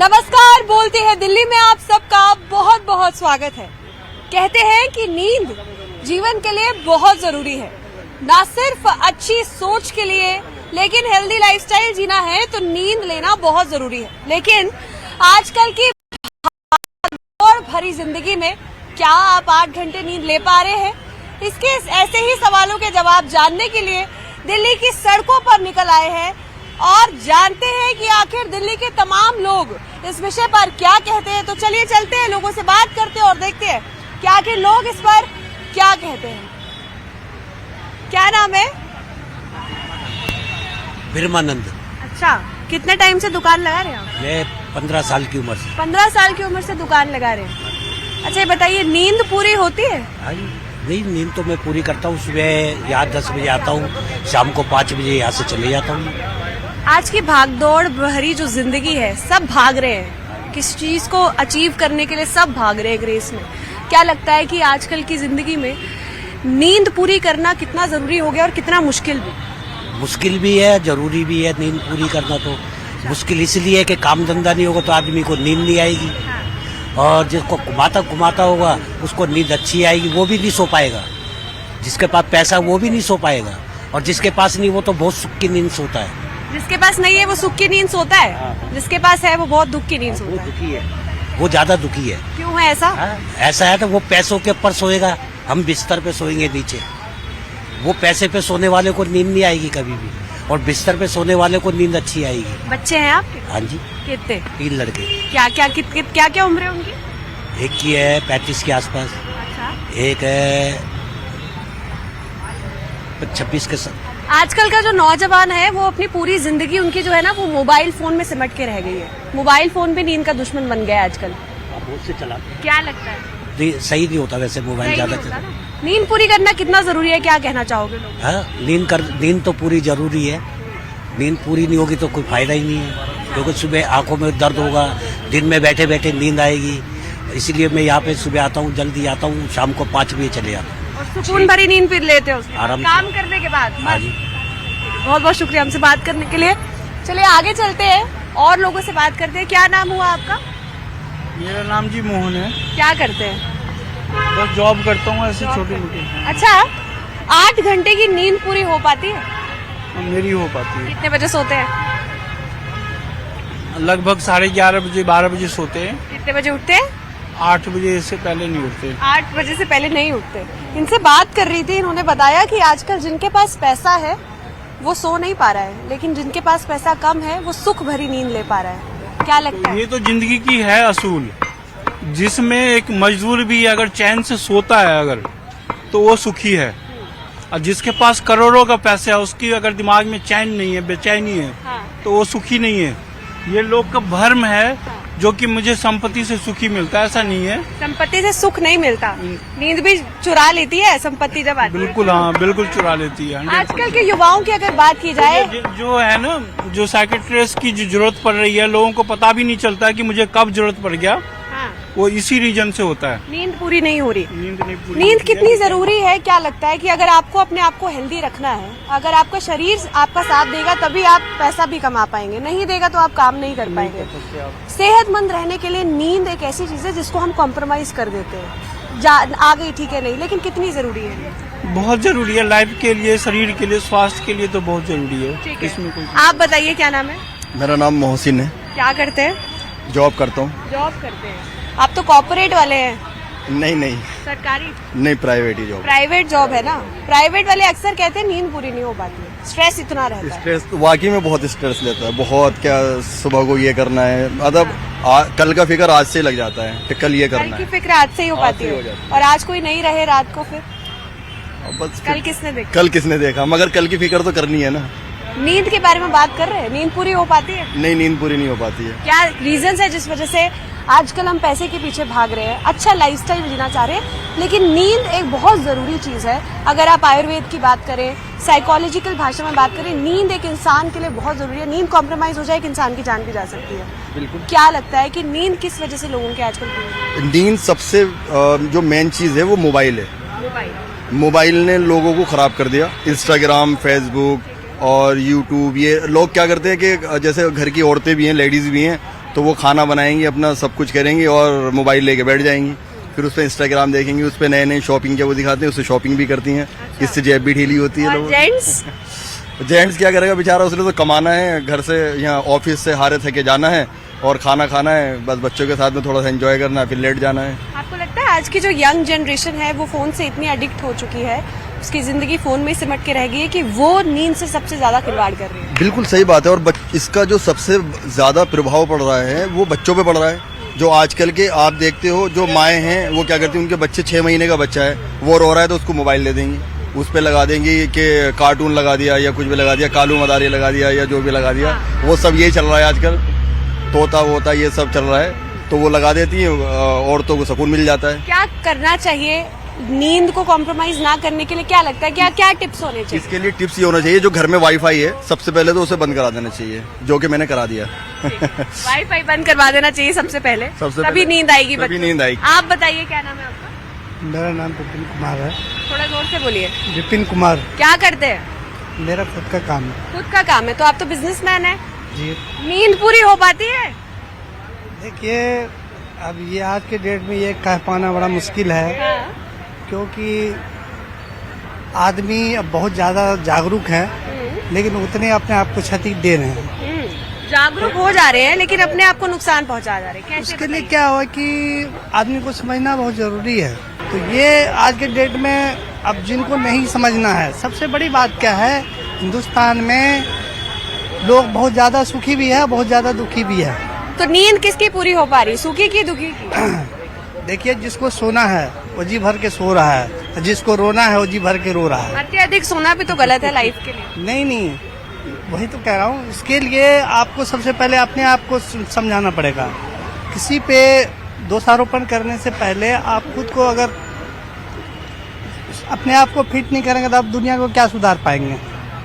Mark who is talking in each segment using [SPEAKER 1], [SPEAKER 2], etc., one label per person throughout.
[SPEAKER 1] नमस्कार, बोलते हैं दिल्ली में आप सबका बहुत बहुत स्वागत है। कहते हैं कि नींद जीवन के लिए बहुत जरूरी है, ना सिर्फ अच्छी सोच के लिए, लेकिन हेल्दी लाइफस्टाइल जीना है तो नींद लेना बहुत जरूरी है। लेकिन आजकल की भरी जिंदगी में क्या आप 8 घंटे नींद ले पा रहे हैं? इसके ऐसे ही सवालों के जवाब जानने के लिए दिल्ली की सड़कों पर निकल आए हैं और जानते हैं कि आखिर दिल्ली के तमाम लोग इस विषय पर क्या कहते हैं। तो चलिए चलते हैं, लोगों से बात करते हैं और देखते हैं कि आखिर लोग इस पर क्या कहते हैं। क्या नाम है?
[SPEAKER 2] ब्रह्मानंद।
[SPEAKER 1] अच्छा, कितने टाइम से दुकान लगा रहे हैं आप?
[SPEAKER 2] मैं 15 साल की उम्र से।
[SPEAKER 1] 15 साल की उम्र से दुकान लगा रहे हैं। अच्छा, ये बताइए, नींद पूरी होती है?
[SPEAKER 2] हाँ जी, नहीं, नींद तो मैं पूरी करता हूँ। सुबह यहाँ 10 बजे आता हूँ, शाम को 5 बजे यहाँ से चले जाता हूँ।
[SPEAKER 1] आज की भागदौड़ भरी जो जिंदगी है, सब भाग रहे हैं किस चीज को अचीव करने के लिए, सब भाग रहे हैं रेस में। क्या लगता है कि आजकल की जिंदगी में नींद पूरी करना कितना जरूरी हो गया और कितना मुश्किल भी?
[SPEAKER 2] मुश्किल भी है, जरूरी भी है। नींद पूरी करना तो मुश्किल इसलिए कि काम धंधा नहीं होगा तो आदमी को नींद नहीं आएगी, और जिसको घुमाता होगा उसको नींद अच्छी आएगी, वो भी नहीं सो पाएगा। जिसके पास पैसा वो भी नहीं सो पाएगा, और जिसके पास नहीं वो तो बहुत सुख की नींद सोता है।
[SPEAKER 1] जिसके पास नहीं है वो सुख की नींद सोता है।
[SPEAKER 2] हाँ।
[SPEAKER 1] जिसके पास है वो बहुत दुख की नींद
[SPEAKER 2] वो
[SPEAKER 1] सोता है।
[SPEAKER 2] दुखी है, वो ज्यादा दुखी है।
[SPEAKER 1] क्यों है ऐसा?
[SPEAKER 2] ऐसा है तो वो पैसों के ऊपर सोएगा, हम बिस्तर पे सोएंगे नीचे। वो पैसे पे सोने वाले को नींद नहीं आएगी कभी भी, और बिस्तर पे सोने वाले को नींद अच्छी आएगी।
[SPEAKER 1] बच्चे हैं आपके?
[SPEAKER 2] हाँ जी,
[SPEAKER 1] कितने?
[SPEAKER 2] 3 लड़के।
[SPEAKER 1] क्या उम्र है उनकी?
[SPEAKER 2] एक की है 35 के आसपास,
[SPEAKER 1] अच्छा।
[SPEAKER 2] एक है 26 के साथ।
[SPEAKER 1] आजकल का जो नौजवान है वो अपनी पूरी जिंदगी उनकी जो है ना, वो मोबाइल फोन में सिमट के रह गई है। मोबाइल फोन भी नींद का दुश्मन बन गया है आजकल।
[SPEAKER 2] से चलाते
[SPEAKER 1] क्या लगता है?
[SPEAKER 2] सही नहीं होता वैसे मोबाइल ज्यादा चला।
[SPEAKER 1] नींद पूरी करना कितना जरूरी है, क्या कहना चाहोगे लोग?
[SPEAKER 2] हाँ, नींद तो पूरी जरूरी है। नींद पूरी नहीं होगी तो कोई फायदा ही नहीं है, क्योंकि सुबह आंखों में दर्द होगा, दिन में बैठे बैठे नींद आएगी। इसलिए मैं यहाँ पे सुबह आता हूँ, जल्दी आता हूँ, शाम को 5 बजे चले जाता हूँ।
[SPEAKER 1] और सुकून भरी नींद फिर लेते हो
[SPEAKER 2] आराम
[SPEAKER 1] काम करने के बाद?
[SPEAKER 2] हाँ जी।
[SPEAKER 1] बहुत बहुत शुक्रिया हमसे बात करने के लिए। चलिए आगे चलते हैं और लोगों से बात करते हैं। क्या नाम हुआ आपका?
[SPEAKER 3] मेरा नाम जी मोहन है।
[SPEAKER 1] क्या करते हैं?
[SPEAKER 3] बस जॉब करता हूँ, ऐसे छोटी मोटी।
[SPEAKER 1] अच्छा, 8 घंटे की नींद पूरी हो पाती है?
[SPEAKER 3] मेरी हो पाती है।
[SPEAKER 1] कितने बजे सोते हैं?
[SPEAKER 3] लगभग 11:30 बजे 12 बजे सोते हैं।
[SPEAKER 1] कितने बजे उठते हैं?
[SPEAKER 3] 8 बजे से पहले नहीं उठते।
[SPEAKER 1] 8 बजे से पहले नहीं उठते। इनसे बात कर रही थी, इन्होंने बताया कि आजकल जिनके पास पैसा है वो सो नहीं पा रहा है, लेकिन जिनके पास पैसा कम है वो सुख भरी नींद ले पा रहा है। क्या लगता है?
[SPEAKER 3] ये तो जिंदगी की है असूल, जिसमें एक मजदूर भी अगर चैन से सोता है अगर, तो वो सुखी है। और जिसके पास करोड़ों का पैसा है, उसकी अगर दिमाग में चैन नहीं है, बेचैनी है, तो वो सुखी नहीं है। ये लोग का भ्रम है जो कि मुझे संपत्ति से सुखी मिलता है, ऐसा नहीं है।
[SPEAKER 1] संपत्ति से सुख नहीं मिलता, नींद भी चुरा लेती है संपत्ति जब आती है।
[SPEAKER 3] बिल्कुल, हाँ, बिल्कुल चुरा लेती है।
[SPEAKER 1] आजकल के युवाओं की अगर बात की जाए,
[SPEAKER 3] जो है ना, जो साइकियाट्रिस्ट की जो जरूरत पड़ रही है, लोगों को पता भी नहीं चलता कि मुझे कब जरूरत पड़ गया। वो इसी रीजन से होता है।
[SPEAKER 1] नींद पूरी नहीं हो रही।
[SPEAKER 3] नींद
[SPEAKER 1] कितनी जरूरी है? क्या लगता है कि अगर आपको अपने आप को हेल्दी रखना है, अगर आपका शरीर आपका साथ देगा तभी आप पैसा भी कमा पाएंगे, नहीं देगा तो आप काम नहीं कर पाएंगे। सेहतमंद रहने के लिए नींद एक ऐसी चीज है जिसको हम कॉम्प्रोमाइज कर देते हैं। आ गई ठीक है, नहीं, लेकिन कितनी जरूरी है?
[SPEAKER 3] बहुत जरूरी है, लाइफ के लिए, शरीर के लिए, स्वास्थ्य के लिए तो बहुत जरूरी है। इसमें कोई...
[SPEAKER 1] आप बताइए, क्या नाम है?
[SPEAKER 4] मेरा नाम मोहसिन है।
[SPEAKER 1] क्या करते हैं?
[SPEAKER 4] जॉब करता हूँ।
[SPEAKER 1] जॉब करते हैं। आप तो कॉर्पोरेट वाले हैं।
[SPEAKER 4] नहीं,
[SPEAKER 1] सरकारी
[SPEAKER 4] नहीं, प्राइवेट ही जॉब।
[SPEAKER 1] प्राइवेट जॉब है ना। प्राइवेट वाले अक्सर कहते हैं नींद पूरी नहीं हो पाती है, स्ट्रेस इतना रहता है।
[SPEAKER 4] स्ट्रेस वाकई में बहुत स्ट्रेस लेता है, बहुत। क्या सुबह को ये करना है, मतलब कल का फिक्र आज से ही लग जाता है कि कल ये करना है।
[SPEAKER 1] कल की फिक्र आज से ही हो पाती है, और आज कोई नहीं रहे रात को, फिर
[SPEAKER 4] बस
[SPEAKER 1] कल किसने देखा?
[SPEAKER 4] कल किसने देखा, मगर कल की फिक्र तो करनी है ना।
[SPEAKER 1] नींद के बारे में बात कर रहे हैं, नींद पूरी हो पाती है?
[SPEAKER 4] नहीं, नींद पूरी नहीं हो पाती है।
[SPEAKER 1] क्या रीजंस है जिस वजह से आजकल हम पैसे के पीछे भाग रहे हैं, अच्छा लाइफस्टाइल जीना चाह रहे हैं, लेकिन नींद एक बहुत जरूरी चीज है। अगर आप आयुर्वेद की बात करें, साइकोलॉजिकल भाषा में बात करें, नींद एक इंसान के लिए बहुत जरूरी है। नींद कॉम्प्रोमाइज हो जाए एक इंसान की जान भी जा सकती है।
[SPEAKER 4] बिल्कुल।
[SPEAKER 1] क्या लगता है कि नींद किस वजह से लोगों के आजकल?
[SPEAKER 4] नींद सबसे जो मेन चीज है वो मोबाइल है। मोबाइल ने लोगों को खराब कर दिया। इंस्टाग्राम, फेसबुक और यूट्यूब, ये लोग क्या करते हैं कि जैसे घर की औरतें भी हैं, लेडीज भी हैं, तो वो खाना बनाएंगी, अपना सब कुछ करेंगी और मोबाइल लेके बैठ जाएंगी। फिर उस पर इंस्टाग्राम देखेंगी, उस पर नए नए शॉपिंग के वो दिखाते हैं, उससे शॉपिंग भी करती हैं। इससे जेब भी ढीली होती है
[SPEAKER 1] और
[SPEAKER 4] लोगों
[SPEAKER 1] जेंट्स
[SPEAKER 4] जेंट्स क्या करेगा बेचारा, उसने तो कमाना है, घर से यहाँ ऑफिस से हारे थके जाना है और खाना खाना है, बस बच्चों के साथ में थोड़ा सा एंजॉय करना है, फिर लेट जाना है।
[SPEAKER 1] आपको लगता है आज की जो यंग जनरेशन है वो फोन से इतनी एडिक्ट हो चुकी है, उसकी जिंदगी फोन में सिमट के रह गई है कि वो नींद से सबसे ज्यादा खिलवाड़ कर रही है?
[SPEAKER 4] बिल्कुल सही बात है। और इसका जो सबसे ज्यादा प्रभाव पड़ रहा है वो बच्चों पे पड़ रहा है। जो आजकल के आप देखते हो, जो माएँ हैं वो क्या करती हैं, उनके बच्चे 6 महीने का बच्चा है, वो रो रहा है तो उसको मोबाइल दे देंगी, उस पे लगा देंगी कि कार्टून लगा दिया या कुछ भी लगा दिया, कालू मदारी लगा दिया या जो भी लगा दिया, वो सब यही चल रहा है आजकल, तोता वोता ये सब चल रहा है, तो वो लगा देती हैं, औरतों को सुकून मिल जाता है।
[SPEAKER 1] क्या करना चाहिए नींद को कॉम्प्रोमाइज ना करने के लिए? क्या लगता है क्या क्या टिप्स होने चाहिए?
[SPEAKER 4] इसके लिए टिप्स ये होना चाहिए, जो घर में वाईफाई है सबसे पहले तो उसे बंद करा देना चाहिए, जो कि मैंने करा दिया।
[SPEAKER 1] वाईफाई बंद करवा देना चाहिए सबसे पहले, तभी नींद आएगी
[SPEAKER 4] तभी
[SPEAKER 1] बच्चों
[SPEAKER 4] नींद आएगी।
[SPEAKER 1] को। आप बताइए क्या नाम है आपका?
[SPEAKER 5] मेरा नाम विपिन कुमार है।
[SPEAKER 1] थोड़ा जोर से बोलिए।
[SPEAKER 5] विपिन कुमार।
[SPEAKER 1] क्या करते हैं?
[SPEAKER 5] मेरा खुद का काम है।
[SPEAKER 1] खुद का काम है, तो आप तो बिजनेसमैन है।
[SPEAKER 5] जी
[SPEAKER 1] नींद पूरी हो पाती है?
[SPEAKER 5] देखिए, अब ये आज के डेट में ये कह पाना बड़ा मुश्किल है,
[SPEAKER 1] हाँ।
[SPEAKER 5] क्योंकि आदमी अब बहुत ज्यादा जागरूक है, लेकिन उतने अपने आप को क्षति दे रहे हैं।
[SPEAKER 1] जागरूक हो जा रहे हैं लेकिन अपने आप को नुकसान पहुंचा जा रहे हैं। कैसे
[SPEAKER 5] उसके लिए
[SPEAKER 1] बताइए?
[SPEAKER 5] क्या हुआ कि आदमी को समझना बहुत जरूरी है। तो ये आज के डेट में अब जिनको नहीं समझना है, सबसे बड़ी बात क्या है, हिंदुस्तान में लोग बहुत ज्यादा सुखी भी है, बहुत ज्यादा दुखी भी है।
[SPEAKER 1] तो नींद किसकी पूरी हो पा रही, सुखी की दुखी की?
[SPEAKER 5] देखिए, जिसको सोना है वो जी भर के सो रहा है, जिसको रोना है वो जी भर के रो रहा है।
[SPEAKER 1] अत्यधिक सोना भी तो गलत है लाइफ के लिए।
[SPEAKER 5] नहीं, वही तो कह रहा हूँ। इसके लिए आपको सबसे पहले अपने आप को समझाना पड़ेगा। किसी पे दोषारोपण करने से पहले आप खुद को अगर अपने आप को फिट नहीं करेंगे तो आप दुनिया को क्या सुधार पाएंगे?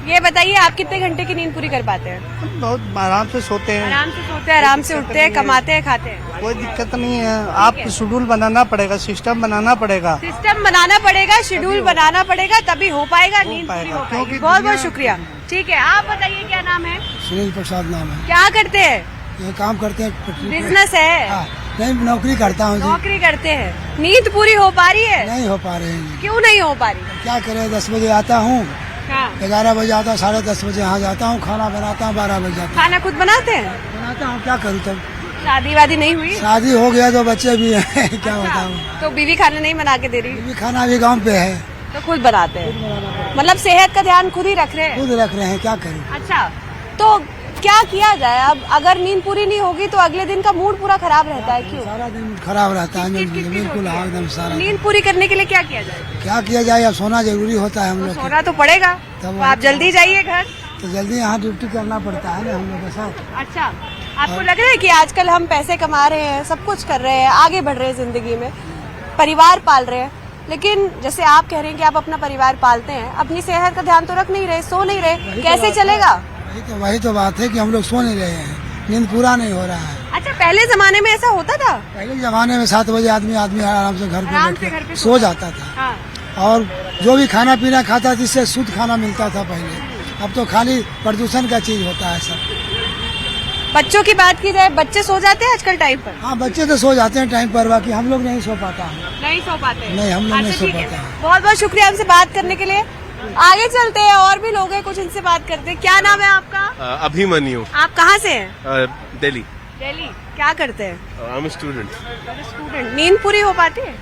[SPEAKER 1] ये बताइए, आप कितने घंटे की नींद पूरी कर पाते हैं?
[SPEAKER 5] हम बहुत आराम से सोते हैं,
[SPEAKER 1] आराम से सोते हैं, आराम से उठते हैं, कमाते हैं, खाते हैं।
[SPEAKER 5] कोई दिक्कत नहीं है। आप शेड्यूल बनाना पड़ेगा, सिस्टम बनाना पड़ेगा।
[SPEAKER 1] सिस्टम बनाना पड़ेगा, शेड्यूल बनाना पड़ेगा, तभी हो पाएगा, नींद पूरी हो
[SPEAKER 5] क्योंकि
[SPEAKER 1] पाएगी। बहुत बहुत
[SPEAKER 5] दुनिया-
[SPEAKER 1] शुक्रिया। ठीक है, आप बताइए क्या नाम है?
[SPEAKER 6] सुनील प्रसाद नाम है।
[SPEAKER 1] क्या करते हैं?
[SPEAKER 6] ये काम करते हैं पटरी पे।
[SPEAKER 1] बिजनेस है?
[SPEAKER 6] हाँ, नहीं नौकरी करता हूँ जी।
[SPEAKER 1] नौकरी करते हैं। नींद पूरी हो पा रही है?
[SPEAKER 6] नहीं हो पा रहे हैं।
[SPEAKER 1] क्यों नहीं हो पा रही?
[SPEAKER 6] क्या करें, 10 बजे आता हूँ,
[SPEAKER 1] हाँ।
[SPEAKER 6] 11 बजे आता हूँ, 10:30 बजे यहाँ जाता हूँ, खाना बनाता हूँ, 12 बजे आता
[SPEAKER 1] खाना खुद बनाते हैं?
[SPEAKER 6] हूँ, बनाता हूँ। क्या करूँ तब?
[SPEAKER 1] शादी वादी नहीं हुई?
[SPEAKER 6] शादी हो गया तो बच्चे भी हैं। क्या बताऊँ,
[SPEAKER 1] तो बीवी खाना नहीं बना के दे रही?
[SPEAKER 6] अभी खाना भी गाँव पे है,
[SPEAKER 1] तो खुद बनाते हैं, मतलब सेहत का ध्यान खुद ही रख रहे हैं।
[SPEAKER 6] खुद रख रहे हैं। क्या करूँ?
[SPEAKER 1] अच्छा, तो क्या किया जाए अब? अगर नींद पूरी नहीं होगी तो अगले दिन का मूड पूरा खराब रहता है। क्यों?
[SPEAKER 6] सारा दिन खराब रहता है,
[SPEAKER 1] किस-किस
[SPEAKER 6] बिल्कुल।
[SPEAKER 1] होती है?
[SPEAKER 6] हाँ, एकदम सारा दिन।
[SPEAKER 1] नींद पूरी करने के लिए क्या किया जाए?
[SPEAKER 6] क्या किया जाए, अब सोना जरूरी होता है हम लोग को।
[SPEAKER 1] सोना तो पड़ेगा,
[SPEAKER 6] तब
[SPEAKER 1] तो आप जल्दी जाइए घर।
[SPEAKER 6] तो जल्दी यहाँ ड्यूटी करना पड़ता है ना हम लोग के साथ।
[SPEAKER 1] अच्छा, आपको लग रहा है कि आजकल हम पैसे कमा रहे हैं, सब कुछ कर रहे हैं, आगे बढ़ रहे हैं जिंदगी में, परिवार पाल रहे हैं, लेकिन जैसे आप कह रहे हैं कि आप अपना परिवार पालते हैं, अपनी सेहत का ध्यान तो रख नहीं रहे, सो नहीं रहे, कैसे चलेगा?
[SPEAKER 6] वही तो बात है कि हम लोग सो नहीं रहे हैं, नींद पूरा नहीं हो रहा है।
[SPEAKER 1] अच्छा, पहले जमाने में ऐसा होता था?
[SPEAKER 6] पहले जमाने में 7 बजे आदमी आराम से घर पे
[SPEAKER 1] आराम
[SPEAKER 6] बैठ
[SPEAKER 1] से
[SPEAKER 6] के
[SPEAKER 1] घर पे
[SPEAKER 6] सो जाता था।
[SPEAKER 1] हाँ।
[SPEAKER 6] और जो भी खाना पीना खाता था इससे शुद्ध खाना मिलता था पहले। अब तो खाली प्रदूषण का चीज होता है सब।
[SPEAKER 1] बच्चों की बात की जाए, बच्चे सो जाते हैं आजकल टाइम पर?
[SPEAKER 6] हाँ, बच्चे तो सो जाते हैं टाइम पर, बाकी हम लोग नहीं सो पाता है।
[SPEAKER 1] नहीं सो पाते?
[SPEAKER 6] नहीं, हम लोग नहीं सो
[SPEAKER 1] ठीक है।
[SPEAKER 6] पाते हैं।
[SPEAKER 1] बहुत बहुत शुक्रिया हमसे बात करने के लिए। आगे चलते हैं, और भी लोग हैं, कुछ इनसे बात करते हैं। क्या नाम है आपका?
[SPEAKER 7] अभिमन्यु,
[SPEAKER 1] आप कहाँ से हैं?
[SPEAKER 7] दिल्ली।
[SPEAKER 1] दिल्ली। क्या करते हैं?
[SPEAKER 7] I am student.
[SPEAKER 1] स्टूडेंट। नींद पूरी हो पाती है?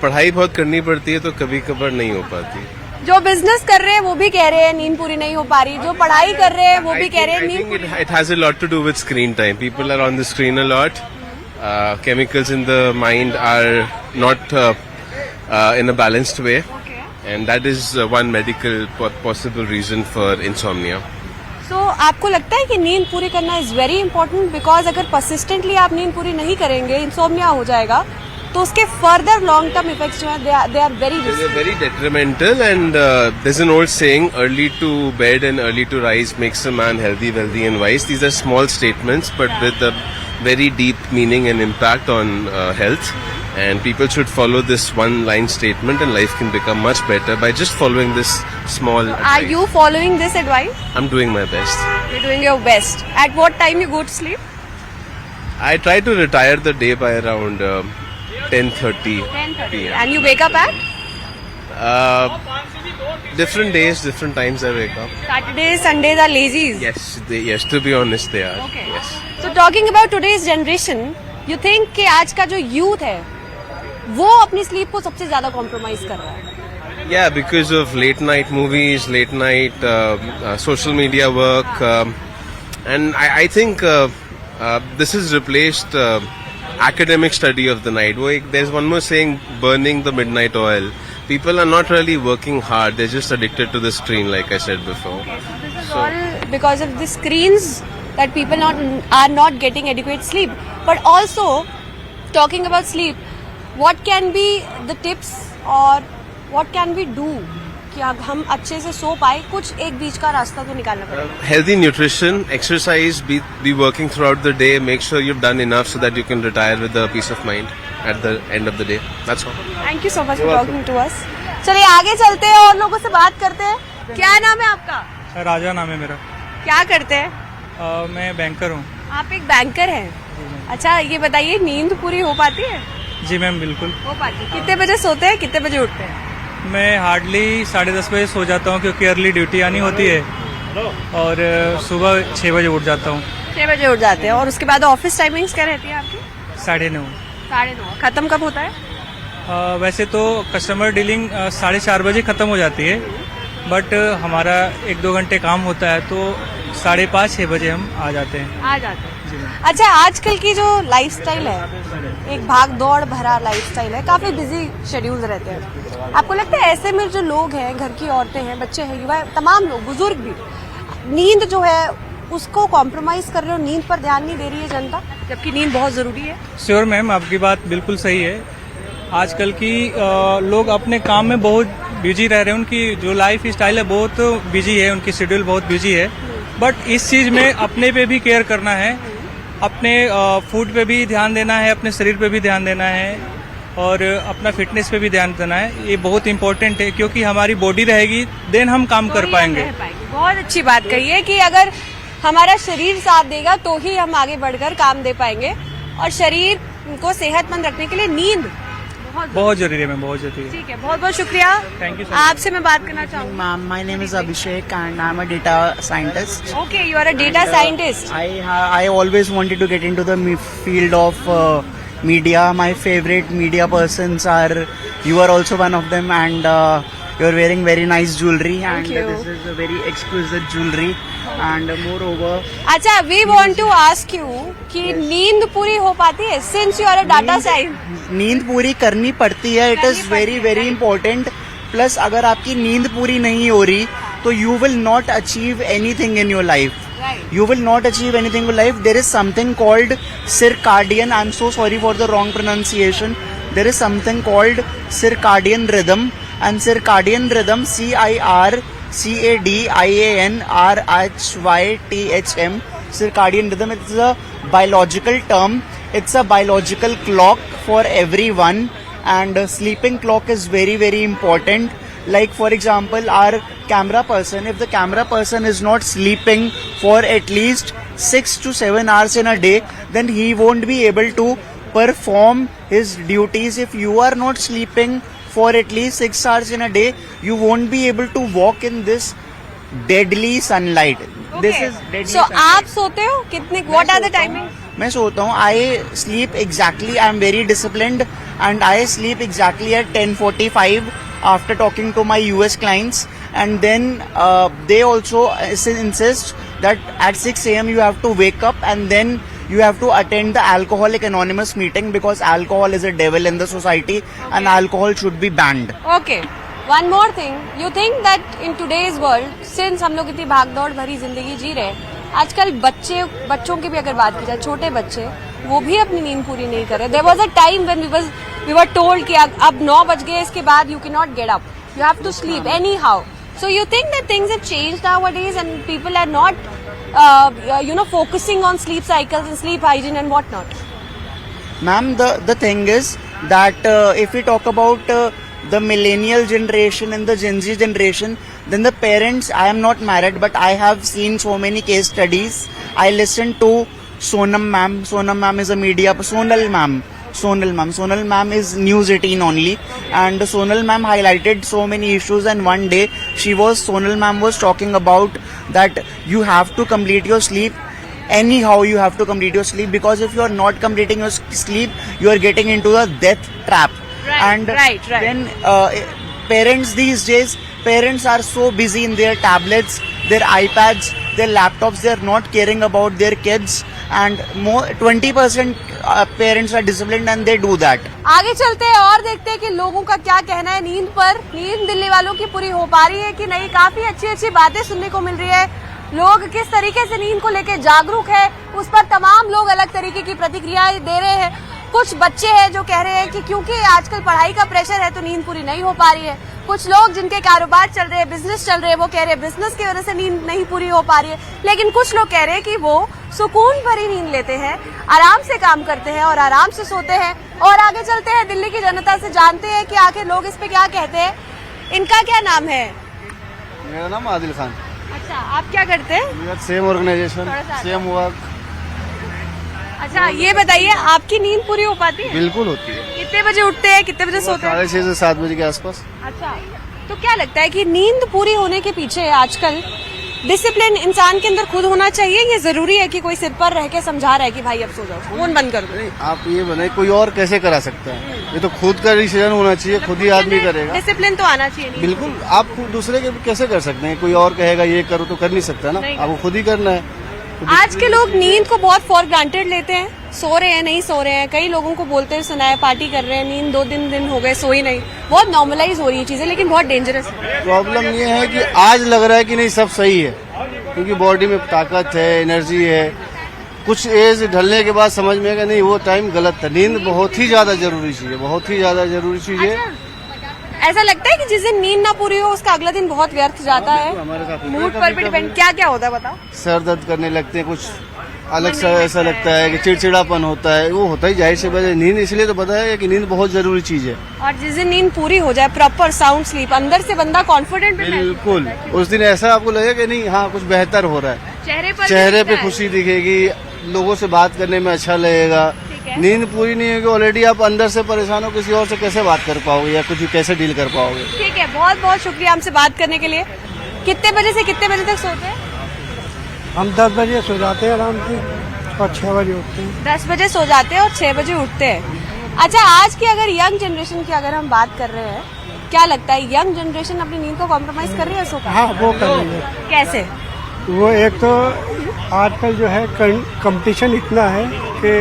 [SPEAKER 7] पढ़ाई बहुत करनी पड़ती है तो कभी कभार नहीं हो पाती।
[SPEAKER 1] जो बिजनेस कर रहे हैं वो भी कह रहे हैं नींद पूरी नहीं हो पा रही, जो पढ़ाई कर रहे हैं वो भी कह रहे हैं नींद पूरी।
[SPEAKER 7] It has a lot to do with screen time. People are on the screen a lot. Chemicals in the mind are not in a balanced way, and that is one medical possible reason for insomnia.
[SPEAKER 1] So, आपको लगता है कि नींद पूरी करना is very important, because अगर persistently आप नींद पूरी नहीं करेंगे, इंसोम्निया हो जाएगा, तो उसके फर्दर लॉन्ग टर्म इफेक्ट्स जो है they are very
[SPEAKER 7] They are very detrimental, and there's an old saying, early to bed and early to rise makes a man healthy, wealthy and wise. These are small statements, but with a very deep meaning and impact on health. And people should follow this one-line statement, and life can become much better by just following this small advice.
[SPEAKER 1] Are you following this advice?
[SPEAKER 7] I'm doing my best.
[SPEAKER 1] You're doing your best. At what time you go to sleep?
[SPEAKER 7] I try to retire the day by around 10:30 p.m.
[SPEAKER 1] And you wake up at
[SPEAKER 7] Different days, different times I wake up.
[SPEAKER 1] Saturdays, Sundays are lazies.
[SPEAKER 7] Yes, to be honest, they are.
[SPEAKER 1] Okay.
[SPEAKER 7] Yes.
[SPEAKER 1] So talking about today's generation, you think कि आज का जो youth है, वो अपनी sleep को सबसे ज्यादा compromise कर रहा है?
[SPEAKER 7] Yeah, because of late night movies, late night social media work, and I think this has replaced academic study of the night. There's one more saying, burning the midnight oil. People are not really working hard, they're just addicted to the screen, like I said before.
[SPEAKER 1] This is all because of the screens that people are not getting adequate sleep. But also, talking about sleep, what can be the tips or what can we do कि अब हम अच्छे से सो पाए? कुछ एक बीच का रास्ता तो निकालना पड़ेगा.
[SPEAKER 7] Healthy nutrition, exercise, be working throughout the day, make sure you've done enough so that you can retire with a peace of mind at the end of the day. That's all.
[SPEAKER 1] Thank you so much for talking to us. चलिए आगे चलते हैं और लोगों से बात करते हैं. क्या नाम है आपका?
[SPEAKER 8] राजा नाम है मेरा.
[SPEAKER 1] क्या करते हैं?
[SPEAKER 8] मैं बैंकर हूँ.
[SPEAKER 1] आप एक बैंकर हैं. अच्छा ये बताइए, नींद पूरी हो पाती है?
[SPEAKER 8] जी मैम, बिल्कुल
[SPEAKER 1] हो पाती है. कितने बजे सोते हैं, कितने बजे उठते हैं?
[SPEAKER 8] मैं हार्डली 10:30 बजे सो जाता हूँ क्योंकि अर्ली ड्यूटी आनी होती है, और सुबह 6 बजे उठ जाता हूँ.
[SPEAKER 1] 6 बजे उठ जाते हैं. और उसके बाद ऑफिस टाइमिंग्स क्या रहती है आपकी?
[SPEAKER 8] 9:30.
[SPEAKER 1] 9:30. खत्म कब होता है?
[SPEAKER 8] वैसे तो कस्टमर डीलिंग 4:30 बजे ख़त्म हो जाती है, बट हमारा 1-2 घंटे काम होता है तो 5:30-6 बजे हम आ जाते हैं.
[SPEAKER 1] आ जाते हैं. अच्छा, आजकल की जो लाइफस्टाइल है, एक भाग दौड़ भरा लाइफस्टाइल है, काफी बिजी शेड्यूल्स रहते हैं. आपको लगता है ऐसे में जो लोग हैं, घर की औरतें हैं, बच्चे हैं, युवा, तमाम लोग, बुजुर्ग भी, नींद जो है उसको कॉम्प्रोमाइज कर रहे हो, नींद पर ध्यान नहीं दे रही है जनता, जबकि नींद बहुत जरूरी है?
[SPEAKER 8] श्योर मैम, आपकी बात बिल्कुल सही है. आजकल की लोग अपने काम में बहुत बिजी रह रहे हैं. उनकी जो लाइफ स्टाइल है बहुत बिजी है, उनकी शेड्यूल बहुत बिजी है. बट इस चीज़ में अपने पे भी केयर करना है, अपने फूड पे भी ध्यान देना है, अपने शरीर पे भी ध्यान देना है, और अपना फिटनेस पे भी ध्यान देना है. ये बहुत इंपॉर्टेंट है क्योंकि हमारी बॉडी रहेगी देन हम काम कर पाएंगे.
[SPEAKER 1] बहुत अच्छी बात कही है कि अगर हमारा शरीर साथ देगा तो ही हम आगे बढ़कर काम दे पाएंगे. और शरीर को सेहतमंद रखने के लिए नींद
[SPEAKER 8] बहुत जरूरी है मैम, बहुत जरूरी है.
[SPEAKER 1] ठीक है, बहुत बहुत शुक्रिया.
[SPEAKER 8] Thank you.
[SPEAKER 1] आपसे मैं बात करना चाहूँगी.
[SPEAKER 9] Ma'am, my name is Abhishek and I'm a data scientist.
[SPEAKER 1] Okay, you are a data scientist.
[SPEAKER 9] I always wanted to get into the field of media. My favorite media persons are, you are also one of them, and you're wearing very nice jewelry.
[SPEAKER 1] Thank
[SPEAKER 9] and
[SPEAKER 1] you.
[SPEAKER 9] This is a very exquisite jewelry. And moreover,
[SPEAKER 1] अच्छा, we want to ask you कि नींद पूरी हो पाती है since you are a data scientist?
[SPEAKER 9] नींद पूरी करनी पड़ती है. It is very very important. Plus अगर आपकी नींद पूरी नहीं हो रही तो you will not achieve anything in your life. You will not achieve anything in life. There is something called circadian. I'm so sorry for the wrong pronunciation. There is something called circadian rhythm, and circadian rhythm, CIRCADIANRHYTHM, circadian rhythm. It's a biological term. It's a biological clock for everyone, and sleeping clock is very very important. Like for example, our camera person, if the camera person is not sleeping for at least 6 to 7 hours in a day, then he won't be able to perform his duties. If you are not sleeping for at least 6 hours in a day, you won't be able to walk in this deadly sunlight. This is deadly
[SPEAKER 1] So
[SPEAKER 9] sunlight.
[SPEAKER 1] आप सोते हो कितने? What are the timings?
[SPEAKER 9] मैं सोता हूँ. I sleep exactly. I am very disciplined, and I sleep exactly at 10:45 after talking to my US clients, and then they also insist that at 6 a.m. you have to wake up, and then you have to attend the Alcoholic Anonymous meeting, because alcohol is a devil in the society, and alcohol should be banned.
[SPEAKER 1] Okay. One more thing. You think that in today's world, since हम लोग इतनी भागदौड़ भरी जिंदगी जी रहे हैं, आजकल बच्चों की भी अगर बात की जाए, छोटे बच्चे वो भी अपनी नींद पूरी नहीं कर रहे. There was a time when we were told कि अब 9 बज गए, इसके बाद you cannot get up. You have to sleep anyhow. So you think that things have changed nowadays and people are not, focusing on sleep cycles and sleep hygiene and whatnot?
[SPEAKER 9] Ma'am, the thing is that if we talk about the millennial generation and the Gen Z generation, then the parents, I am not married, but I have seen so many case studies. I listen to Sonam ma'am. Sonam ma'am is a media. Sonal ma'am is News 18 only, and Sonal ma'am highlighted so many issues. And one day Sonal ma'am was talking about that you have to complete your sleep. Anyhow, you have to complete your sleep, because if you are not completing your sleep, you are getting into the death trap.
[SPEAKER 1] Right.
[SPEAKER 9] Then parents these days, parents are so busy in their tablets, their iPads, their laptops. They are not caring about their kids, and more 20% parents are disciplined and they do that.
[SPEAKER 1] आगे चलते हैं और देखते हैं कि लोगों का क्या कहना है नींद पर। नींद दिल्ली वालों की पूरी हो पा रही है कि नहीं? काफी अच्छी बातें सुनने को मिल रही है। लोग किस तरीके से नींद को लेकर जागरूक है, उस पर तमाम लोग अलग तरीके की प्रतिक्रियाएं दे रहे हैं। कुछ बच्चे हैं जो कह रहे हैं कि क्योंकि आजकल पढ़ाई का प्रेशर है तो नींद पूरी नहीं हो पा रही है। कुछ लोग जिनके कारोबार चल रहे हैं, बिजनेस चल रहे हैं, वो कह रहे हैं बिजनेस की वजह से नींद नहीं पूरी हो पा रही है। लेकिन कुछ लोग कह रहे हैं कि वो सुकून भरी नींद लेते हैं, आराम से काम करते हैं और आराम से सोते हैं। और आगे चलते हैं, दिल्ली की जनता से जानते हैं कि आखिर लोग इस पे क्या कहते हैं। इनका क्या नाम है?
[SPEAKER 4] मेरा नाम आदिल खान।
[SPEAKER 1] अच्छा, आप क्या करते हैं?
[SPEAKER 4] Same organization, same work.
[SPEAKER 1] अच्छा, ये बताइए आपकी नींद पूरी हो पाती है?
[SPEAKER 4] बिल्कुल होती है।
[SPEAKER 1] कितने बजे उठते हैं, कितने बजे सोते हैं?
[SPEAKER 4] 6:30 से 7 बजे के आसपास।
[SPEAKER 1] अच्छा, तो क्या लगता है कि नींद पूरी होने के पीछे आजकल डिसिप्लिन इंसान के अंदर खुद होना चाहिए? ये जरूरी है कि कोई सिर पर रह के समझा रहा है कि भाई अब सो जाओ, फोन बंद कर दो?
[SPEAKER 4] आप ये बनाए, कोई और कैसे करा सकता है? ये तो खुद का डिसीजन होना चाहिए, खुद ही आदमी करेगा।
[SPEAKER 1] डिसिप्लिन तो आना चाहिए।
[SPEAKER 4] बिल्कुल, आप दूसरे के कैसे कर सकते हैं? कोई और कहेगा ये करो तो कर नहीं सकता ना, आपको खुद ही करना है।
[SPEAKER 1] आज के लोग नींद को बहुत फॉर ग्रांटेड लेते हैं, सो रहे हैं नहीं सो रहे हैं। कई लोगों को बोलते हैं सुना है पार्टी कर रहे हैं, नींद 2-3 दिन हो गए सोई नहीं। बहुत नॉर्मलाइज हो रही है चीजें, लेकिन बहुत डेंजरस है।
[SPEAKER 4] प्रॉब्लम ये है कि आज लग रहा है कि नहीं सब सही है, क्योंकि बॉडी में ताकत है, एनर्जी है। कुछ एज ढलने के बाद समझ में आएगा नहीं वो टाइम गलत था। नींद बहुत ही ज्यादा जरूरी चीज है, बहुत ही ज्यादा जरूरी चीज है।
[SPEAKER 1] ऐसा लगता है कि जिस दिन नींद ना पूरी हो उसका अगला दिन बहुत व्यर्थ जाता है।
[SPEAKER 4] हमारे साथ
[SPEAKER 1] मूड पर भी डिपेंड। क्या क्या होता है बताओ?
[SPEAKER 4] सर दर्द करने लगते हैं, कुछ अलग सा ऐसा लगता है कि चिड़चिड़ापन होता है। वो होता ही जाहिर सी बात है। नींद इसलिए तो पता है कि नींद बहुत जरूरी चीज है।
[SPEAKER 1] और जिस दिन नींद पूरी हो जाए, प्रॉपर साउंड स्लीप, अंदर से बंदा कॉन्फिडेंट भी
[SPEAKER 4] बिल्कुल, उस दिन ऐसा आपको लगेगा कि नहीं हाँ कुछ बेहतर हो रहा है, चेहरे पे खुशी दिखेगी, लोगों से बात करने में अच्छा लगेगा। नींद पूरी नहीं होगी, ऑलरेडी आप अंदर से परेशान हो, किसी और से कैसे बात कर पाओगे या कुछ कैसे डील कर पाओगे?
[SPEAKER 1] ठीक है, बहुत बहुत शुक्रिया हमसे बात करने के लिए। कितने बजे से कितने बजे तक सोते हैं?
[SPEAKER 6] हम 10 बजे सो जाते हैं आराम से और 6 बजे उठते हैं।
[SPEAKER 1] 10 बजे सो जाते हैं और 6 बजे उठते हैं। अच्छा, आज की अगर यंग जनरेशन की अगर हम बात कर रहे हैं, क्या लगता है यंग जनरेशन अपनी नींद को कॉम्प्रोमाइज कर रही है सो?
[SPEAKER 6] हाँ, वो कर रही है।
[SPEAKER 1] कैसे?
[SPEAKER 6] वो एक तो आजकल जो है कंपटीशन इतना है कि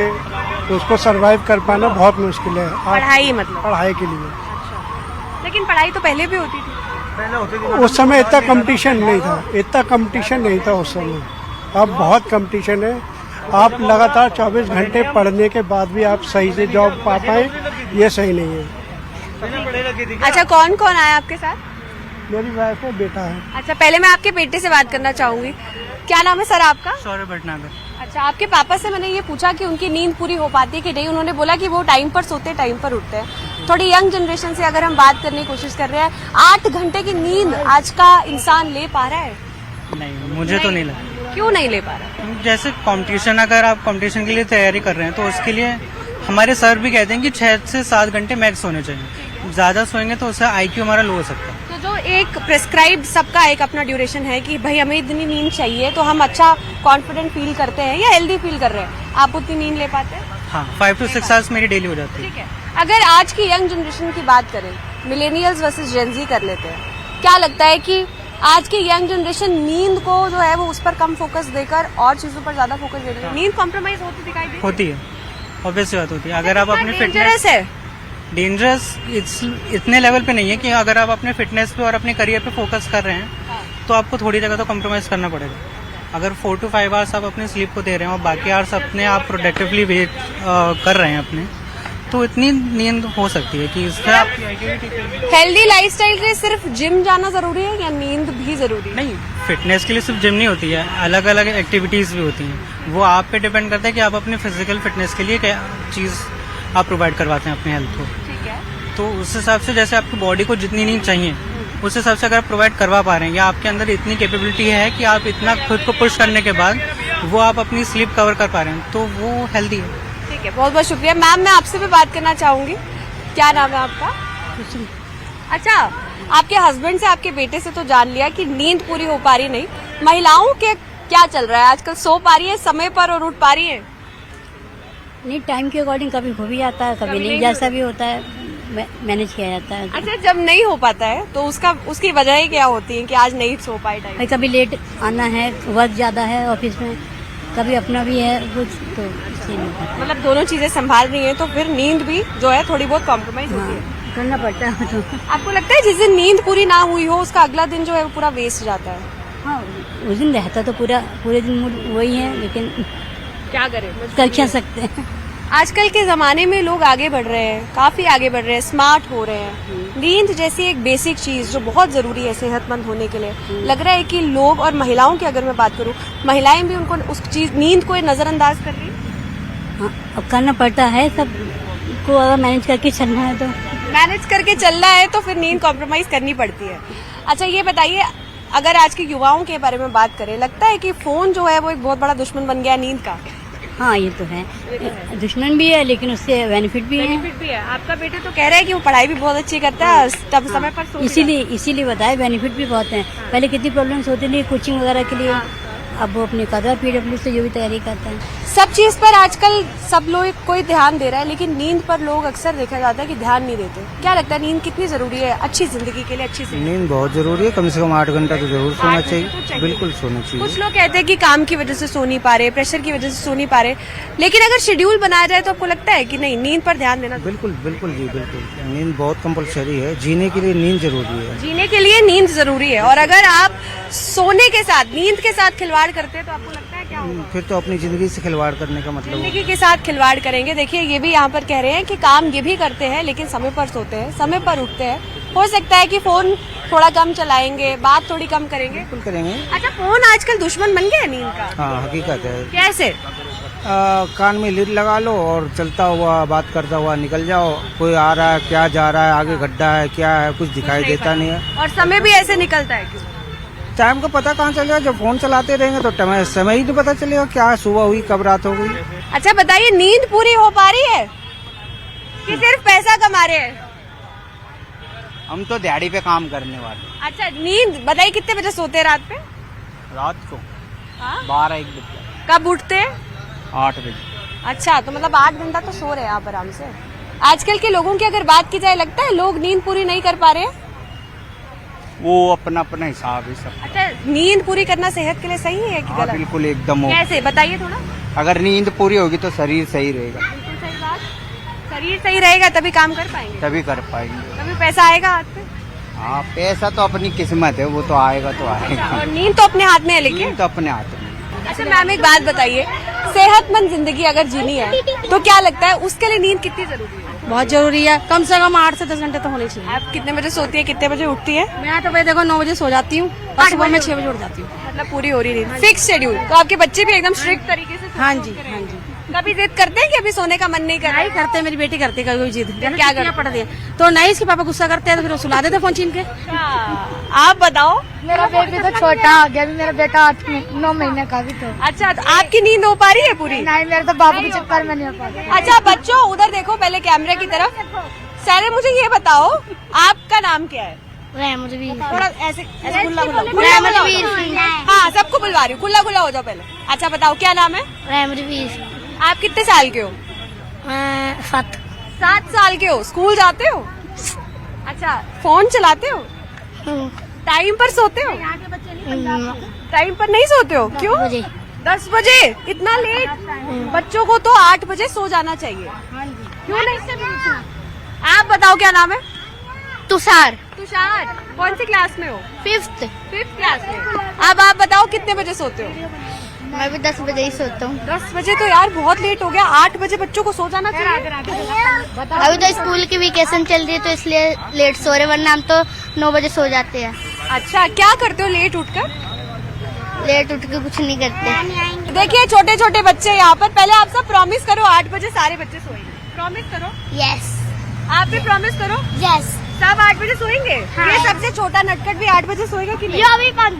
[SPEAKER 6] उसको सरवाइव कर पाना बहुत मुश्किल है।
[SPEAKER 1] पढ़ाई मतलब?
[SPEAKER 6] पढ़ाई के लिए।
[SPEAKER 1] लेकिन पढ़ाई तो पहले भी होती थी।
[SPEAKER 6] उस समय इतना कंपटीशन नहीं था उस समय। अब बहुत कंपटीशन है। आप लगातार 24 घंटे पढ़ने के बाद भी आप सही से जॉब पा पाए, ये सही नहीं है।
[SPEAKER 1] अच्छा, कौन कौन आया आपके साथ?
[SPEAKER 6] मेरी वाइफ है, बेटा है।
[SPEAKER 1] अच्छा, पहले मैं आपके बेटे से बात करना चाहूंगी। क्या नाम है सर आपका?
[SPEAKER 8] सौरभ भटनागर।
[SPEAKER 1] अच्छा, आपके पापा से मैंने ये पूछा कि उनकी नींद पूरी हो पाती है कि नहीं। उन्होंने बोला कि वो टाइम पर सोते, टाइम पर उठते हैं। थोड़ी यंग जनरेशन से अगर हम बात करने की कोशिश कर रहे हैं, 8 घंटे की नींद आज का इंसान ले पा रहा है?
[SPEAKER 8] नहीं, मुझे तो नहीं लगा।
[SPEAKER 1] क्यों नहीं ले पा रहा?
[SPEAKER 8] जैसे कंपटीशन, अगर आप कंपटीशन के लिए तैयारी कर रहे हैं तो उसके लिए हमारे सर भी कहते हैं कि 6 से 7 घंटे मैक्स होने चाहिए। ज्यादा सोएंगे तो उससे IQ हमारा लो हो सकता है।
[SPEAKER 1] तो जो एक प्रिस्क्राइब्ड सबका एक अपना ड्यूरेशन है कि भाई हमें इतनी नींद चाहिए तो हम अच्छा कॉन्फिडेंट फील करते हैं या हेल्दी फील कर रहे हैं, आप उतनी नींद ले पाते हैं?
[SPEAKER 8] हाँ, 5 to 6 आवर्स मेरी डेली हो जाती है।
[SPEAKER 1] ठीक है, अगर आज की यंग जनरेशन की बात करें, मिलेनियल्स वर्सेस जेनजी कर लेते हैं, क्या लगता है कि आज की यंग जनरेशन नींद को जो है वो उस पर कम फोकस देकर और चीजों पर ज्यादा फोकस दे रही है? नींद कॉम्प्रोमाइज होती दिखाई दे?
[SPEAKER 8] होती है, ऑब्वियस बात होती है। अगर आप अपने
[SPEAKER 1] फिटनेस है
[SPEAKER 8] डेंजरस इतने लेवल पे नहीं है कि अगर आप अपने फिटनेस पे और अपने करियर पे फोकस कर रहे हैं तो आपको थोड़ी जगह तो कॉम्प्रोमाइज करना पड़ेगा। अगर 4 to 5 आवर्स आप अपने स्लीप को दे रहे हैं और बाकी आवर्स अपने आप प्रोडक्टिवली वेट कर रहे हैं अपने, तो इतनी नींद हो सकती है कि इससे आपकी
[SPEAKER 1] हेल्दी लाइफस्टाइल के लिए सिर्फ जिम जाना जरूरी है या नींद भी जरूरी है?
[SPEAKER 8] नहीं, फिटनेस के लिए सिर्फ जिम नहीं होती है, अलग अलग एक्टिविटीज भी होती हैं। वो आप पे डिपेंड करता है कि आप अपने फिजिकल फिटनेस के लिए क्या चीज आप प्रोवाइड करवाते हैं अपने हेल्थ को।
[SPEAKER 1] ठीक है,
[SPEAKER 8] तो उस हिसाब से जैसे आपकी बॉडी को जितनी नींद चाहिए उस हिसाब से अगर आप प्रोवाइड करवा पा रहे हैं या आपके अंदर इतनी कैपेबिलिटी है कि आप इतना खुद को पुश करने के बाद वो आप अपनी स्लीप कवर कर पा रहे हैं, तो वो हेल्दी है।
[SPEAKER 1] ठीक है, बहुत बहुत शुक्रिया। मैम, मैं आपसे भी बात करना चाहूंगी। क्या नाम है आपका? अच्छा, आपके हस्बैंड से, आपके बेटे से तो जान लिया कि नींद पूरी हो पा रही नहीं। महिलाओं के क्या चल रहा है आजकल? सो पा रही है समय पर और उठ पा रही है?
[SPEAKER 10] नहीं, टाइम के अकॉर्डिंग कभी हो भी जाता है, कभी नहीं, जैसा भी होता है मैनेज किया जाता है।
[SPEAKER 1] अच्छा, जब नहीं हो पाता है तो उसकी वजह क्या होती है कि आज नहीं सो पाए टाइम?
[SPEAKER 10] भाई कभी लेट आना है, वर्क ज्यादा है ऑफिस में, कभी अपना भी है कुछ, तो इसलिए नहीं होता।
[SPEAKER 1] मतलब दोनों चीजें संभाल रही हैं तो फिर नींद भी जो है थोड़ी बहुत कॉम्प्रोमाइज होती है।
[SPEAKER 10] करना पड़ता है तो।
[SPEAKER 1] आपको लगता है जिस दिन नींद पूरी ना हुई हो उसका अगला दिन जो है वो पूरा वेस्ट जाता है?
[SPEAKER 10] हाँ, उस दिन रहता तो पूरे दिन मूड वही है, लेकिन
[SPEAKER 1] क्या करें,
[SPEAKER 10] कर क्या सकते हैं।
[SPEAKER 1] आजकल के जमाने में लोग आगे बढ़ रहे हैं, काफी आगे बढ़ रहे हैं, स्मार्ट हो रहे हैं। नींद जैसी एक बेसिक चीज जो बहुत जरूरी है सेहतमंद होने के लिए, लग रहा है कि लोग, और महिलाओं की अगर मैं बात करूं, महिलाएं भी उनको उस चीज नींद को नजरअंदाज कर रही हैं।
[SPEAKER 10] हाँ, अब करना पड़ता है सबको, अगर मैनेज करके चलना है तो।
[SPEAKER 1] मैनेज करके चलना है तो फिर नींद कॉम्प्रोमाइज करनी पड़ती है। अच्छा, ये बताइए, अगर आज के युवाओं के बारे में बात करें, लगता है कि फोन जो है वो एक बहुत बड़ा दुश्मन बन गया नींद का?
[SPEAKER 10] हाँ, ये तो है, दुश्मन भी है लेकिन उससे बेनिफिट भी है।
[SPEAKER 1] बेनिफिट भी है। आपका बेटे तो कह रहा है कि वो पढ़ाई भी बहुत अच्छी करता है, तब समय पर सो भी
[SPEAKER 10] इसीलिए बताया, बेनिफिट भी बहुत हैं। पहले कितनी प्रॉब्लम्स होती थी कोचिंग वगैरह के लिए, अब वो अपने कदर PW से जो भी तैयारी करता है।
[SPEAKER 1] सब चीज पर आजकल सब लोग कोई ध्यान दे रहा है, लेकिन नींद पर लोग अक्सर देखा जाता है कि ध्यान नहीं देते। क्या लगता है नींद कितनी जरूरी है अच्छी जिंदगी के लिए? अच्छी जिंदगी
[SPEAKER 11] नींद बहुत जरूरी है, कम से कम 8 घंटा तो जरूर सोना चाहिए। बिल्कुल सोना चाहिए।
[SPEAKER 1] कुछ लोग कहते हैं कि काम की वजह से सो नहीं पा रहे, प्रेशर की वजह से सो नहीं पा रहे, लेकिन अगर शेड्यूल बनाया जाए तो आपको लगता है कि नहीं, नींद पर ध्यान देना?
[SPEAKER 11] बिल्कुल बिल्कुल जी, बिल्कुल। नींद बहुत कंपलसरी है, जीने के लिए नींद जरूरी है।
[SPEAKER 1] जीने के लिए नींद जरूरी है, और अगर आप सोने के साथ, नींद के साथ खिलवाड़ करते हैं तो आपको लगता है क्या होगा?
[SPEAKER 11] फिर तो अपनी जिंदगी से खिलवाड़ करने का मतलब
[SPEAKER 1] जिंदगी के साथ खिलवाड़ करेंगे। देखिए, ये भी यहाँ पर कह रहे हैं कि काम ये भी करते हैं लेकिन समय पर सोते हैं, समय पर उठते हैं। हो सकता है कि फोन थोड़ा कम चलाएंगे, बात थोड़ी कम करेंगे।
[SPEAKER 11] बिल्कुल करेंगे।
[SPEAKER 1] अच्छा, फोन आजकल दुश्मन बन गया है नींद का?
[SPEAKER 11] हाँ, हकीकत है।
[SPEAKER 1] कैसे?
[SPEAKER 11] कान में लीड लगा लो और चलता हुआ, बात करता हुआ निकल जाओ। कोई आ रहा है, क्या जा रहा है, आगे गड्ढा है, क्या है, कुछ दिखाई देता नहीं है।
[SPEAKER 1] और समय भी ऐसे निकलता है क्यों?
[SPEAKER 11] टाइम का पता कहाँ चलेगा? जब फोन चलाते रहेंगे तो समय ही नहीं पता चलेगा, क्या सुबह हुई, कब रात हो गई।
[SPEAKER 1] अच्छा बताइए, नींद पूरी हो पा रही है कि सिर्फ पैसा कमा रहे हैं?
[SPEAKER 9] हम तो दिहाड़ी पे काम करने वाले।
[SPEAKER 1] अच्छा, नींद बताइए कितने बजे सोते हैं रात पे?
[SPEAKER 9] रात को 12-1 बजे।
[SPEAKER 1] कब उठते हैं?
[SPEAKER 9] 8 बजे।
[SPEAKER 1] अच्छा, तो मतलब 8 घंटा तो सो रहे हैं आप आराम से। आजकल के लोगों की अगर बात की जाए, लगता है लोग नींद पूरी नहीं कर पा रहे हैं?
[SPEAKER 9] वो अपना अपना हिसाब है सब।
[SPEAKER 1] अच्छा, नींद पूरी करना सेहत के लिए सही है कि गलत?
[SPEAKER 9] बिल्कुल एकदम।
[SPEAKER 1] कैसे बताइए थोड़ा।
[SPEAKER 9] अगर नींद पूरी होगी तो शरीर सही रहेगा।
[SPEAKER 1] बिल्कुल सही बात। शरीर सही रहेगा तभी काम कर पाएंगे,
[SPEAKER 9] तभी कर पाएंगे,
[SPEAKER 1] तभी पैसा आएगा हाथ पे।
[SPEAKER 9] हाँ, पैसा तो अपनी किस्मत है, वो तो आएगा तो आएगा।
[SPEAKER 1] और नींद तो अपने हाथ में है। लेकिन
[SPEAKER 9] नींद तो अपने हाथ में।
[SPEAKER 1] अच्छा मैम, एक बात बताइए, सेहतमंद जिंदगी अगर जीनी है तो क्या लगता है उसके लिए नींद कितनी जरूरी है?
[SPEAKER 10] बहुत जरूरी है, कम से कम 8 से 10 घंटे तो होने चाहिए।
[SPEAKER 1] आप कितने बजे सोती है, कितने बजे उठती है?
[SPEAKER 10] मैं तो भाई देखो 9 बजे सो जाती हूँ और सुबह में 6 बजे उठ जाती हूँ।
[SPEAKER 1] मतलब पूरी हो रही नींद, फिक्स शेड्यूल। तो आपके बच्चे भी एकदम स्ट्रिक्ट तरीके से?
[SPEAKER 10] हाँ जी, हाँ जी।
[SPEAKER 1] कभी जिद करते हैं कि अभी सोने का मन नहीं कर रहा?
[SPEAKER 10] नहीं करते, मेरी बेटी करती है कभी जिद।
[SPEAKER 1] क्या करते?
[SPEAKER 10] पढ़ दिया तो नहीं, इसके पापा गुस्सा करते हैं तो फिर वो सुला देते फोन छीन के।
[SPEAKER 1] आप बताओ।
[SPEAKER 12] मेरा बेबी तो छोटा हो गया, मेरा बेटा 9 महीने का भी तो।
[SPEAKER 1] अच्छा, तो आपकी नींद हो पा रही है पूरी?
[SPEAKER 12] नहीं, मेरे तो बाबू के चक्कर में नहीं हो पा रहा।
[SPEAKER 1] अच्छा बच्चों, उधर देखो पहले कैमरे की तरफ। सारे मुझे ये बताओ, आपका नाम क्या है? थोड़ा ऐसे खुला खुला। हाँ, सबको बुलवा रही हूँ, खुला खुला हो जाओ पहले। अच्छा बताओ, क्या नाम है? आप कितने साल के हो? 7 साल के हो। स्कूल जाते हो? अच्छा, फोन चलाते हो? टाइम पर सोते हो? टाइम पर नहीं सोते हो, क्यों? 10 बजे? इतना लेट? बच्चों को तो 8 बजे सो जाना चाहिए, क्यों नहीं? आप बताओ, क्या नाम है?
[SPEAKER 12] तुषार।
[SPEAKER 1] तुषार, कौन सी क्लास में हो?
[SPEAKER 12] 5th
[SPEAKER 1] क्लास में। अब आप बताओ कितने बजे सोते हो?
[SPEAKER 12] मैं भी 10 बजे ही सोता हूँ।
[SPEAKER 1] 10 बजे तो यार बहुत लेट हो गया, 8 बजे बच्चों को सो जाना चाहिए।
[SPEAKER 12] अभी तो स्कूल की वेकेशन चल रही है तो इसलिए लेट सो रहे, वरना हम तो 9 बजे सो जाते हैं।
[SPEAKER 1] अच्छा, क्या करते हो लेट उठकर?
[SPEAKER 12] लेट उठ के कुछ नहीं करते।
[SPEAKER 1] देखिए छोटे छोटे बच्चे यहाँ पर, पहले आप सब प्रॉमिस करो 8 बजे सारे बच्चे सोएंगे। प्रॉमिस करो।
[SPEAKER 12] यस।
[SPEAKER 1] आप भी प्रॉमिस करो।
[SPEAKER 12] यस।
[SPEAKER 1] सब 8 बजे सोएंगे?
[SPEAKER 12] हाँ।
[SPEAKER 1] ये सबसे छोटा नटखट भी 8 बजे सोएगा कि नहीं?
[SPEAKER 12] जो भी 8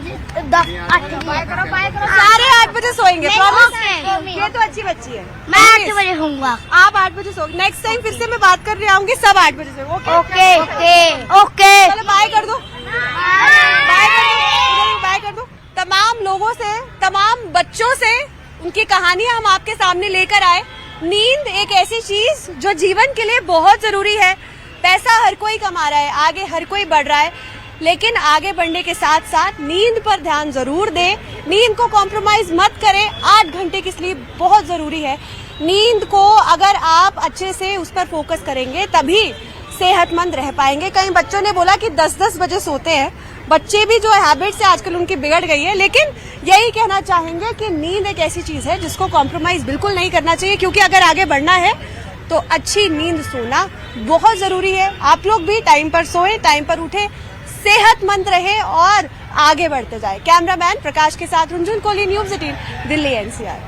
[SPEAKER 1] सारे 8 बजे सोएंगे,
[SPEAKER 12] नहीं,
[SPEAKER 1] प्रॉमिस?
[SPEAKER 12] okay.
[SPEAKER 1] ये तो अच्छी बच्ची है।
[SPEAKER 12] मैं 8
[SPEAKER 1] Promise?
[SPEAKER 12] बजे होऊंगा।
[SPEAKER 1] आप 8 बजे सो, नेक्स्ट टाइम फिर से मैं बात करने आऊंगी, सब 8 बजे से। Okay
[SPEAKER 12] okay okay okay.
[SPEAKER 1] चलो बाय कर दो, बाय कर दो, बाय कर दो। तमाम लोगों से, तमाम बच्चों से उनकी कहानियां हम आपके सामने लेकर आए। नींद एक ऐसी चीज जो जीवन के लिए बहुत जरूरी है। पैसा हर कोई कमा रहा है, आगे हर कोई बढ़ रहा है, लेकिन आगे बढ़ने के साथ साथ नींद पर ध्यान जरूर दें। नींद को कॉम्प्रोमाइज मत करें। 8 घंटे की स्लीप बहुत जरूरी है। नींद को अगर आप अच्छे से उस पर फोकस करेंगे तभी सेहतमंद रह पाएंगे। कई बच्चों ने बोला कि 10-10 बजे सोते हैं। बच्चे भी जो हैबिट से आजकल उनकी बिगड़ गई है, लेकिन यही कहना चाहेंगे कि नींद एक ऐसी चीज है जिसको कॉम्प्रोमाइज बिल्कुल नहीं करना चाहिए, क्योंकि अगर आगे बढ़ना है तो अच्छी नींद सोना बहुत जरूरी है। आप लोग भी टाइम पर सोएं, टाइम पर उठें, सेहतमंद रहे और आगे बढ़ते जाए। कैमरामैन प्रकाश के साथ रुंझुन कोहली, न्यूज़ 18 दिल्ली NCR।